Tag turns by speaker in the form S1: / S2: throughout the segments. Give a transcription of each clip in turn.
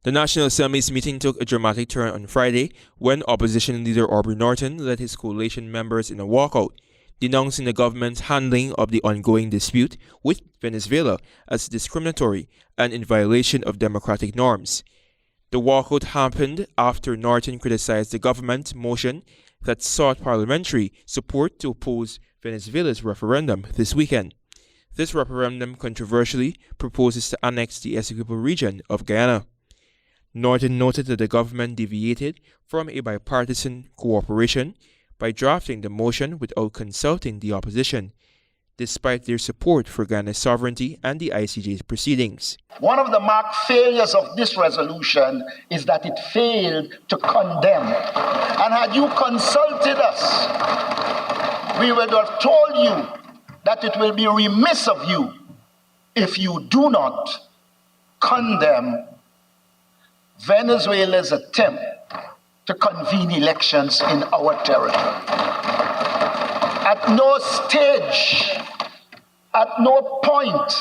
S1: The National Assembly's meeting took a dramatic turn on Friday when Opposition Leader Aubrey Norton led his coalition members in a walkout, denouncing the government's handling of the ongoing dispute with Venezuela as discriminatory and in violation of democratic norms. The walkout happened after Norton criticized the government's motion that sought parliamentary support to oppose Venezuela's referendum this weekend. This referendum controversially proposes to annex the Essequibo region of Guyana. Norton noted that the government deviated from a bipartisan cooperation by drafting the motion without consulting the opposition, despite their support for Guyana's sovereignty and the ICJ's proceedings.
S2: One of the marked failures of this resolution is that it failed to condemn. And had you consulted us, we would have told you that it will be remiss of you if you do not condemn Venezuela's attempt to convene elections in our territory. At no stage, at no point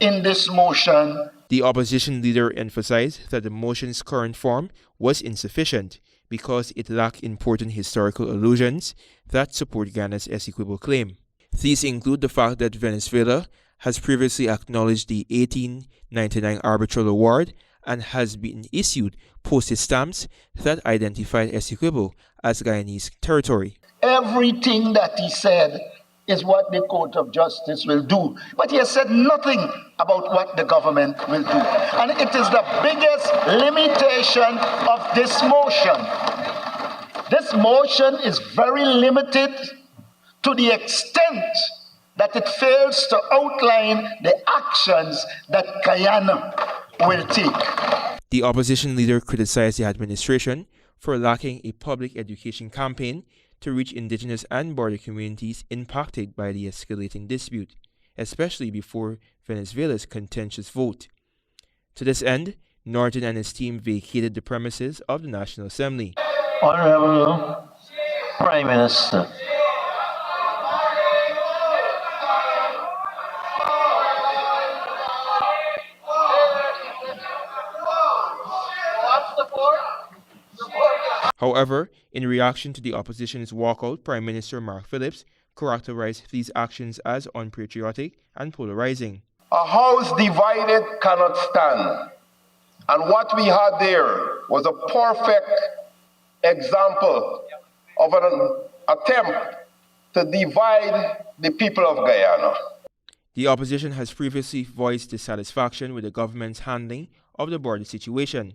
S2: in this motion,
S1: the opposition leader emphasized that the motion's current form was insufficient because it lacked important historical allusions that support Guyana's Essequibo claim. These include the fact that Venezuela has previously acknowledged the 1899 arbitral award and has been issued postage stamps that identified Essequibo as Guyanese territory.
S2: Everything that he said is what the Court of Justice will do. But he has said nothing about what the government will do. And it is the biggest limitation of this motion. This motion is very limited to the extent that it fails to outline the actions that Guyana will take.
S1: The opposition leader criticized the administration for lacking a public education campaign to reach indigenous and border communities impacted by the escalating dispute, especially before Venezuela's contentious vote. To this end, Norton and his team vacated the premises of the National Assembly.
S3: Honorable Prime Minister,
S1: However, in reaction to the opposition's walkout, Prime Minister Mark Phillips characterized these actions as unpatriotic and polarizing.
S4: A house divided cannot stand. And what we had there was a perfect example of an attempt to divide the people of Guyana.
S1: The opposition has previously voiced dissatisfaction with the government's handling of the border situation.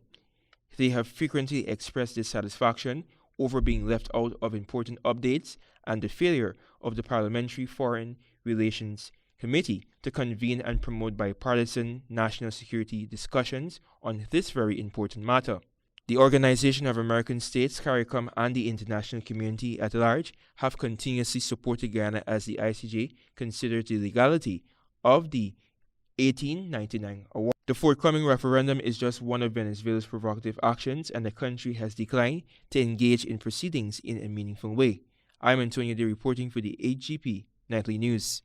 S1: They have frequently expressed dissatisfaction over being left out of important updates and the failure of the Parliamentary Foreign Relations Committee to convene and promote bipartisan national security discussions on this very important matter. The Organization of American States, CARICOM, and the international community at large have continuously supported Guyana as the ICJ considers the legality of the 1899 award. The forthcoming referendum is just one of Venezuela's provocative actions, and the country has declined to engage in proceedings in a meaningful way. I'm Antonio De reporting for the HGP Nightly News.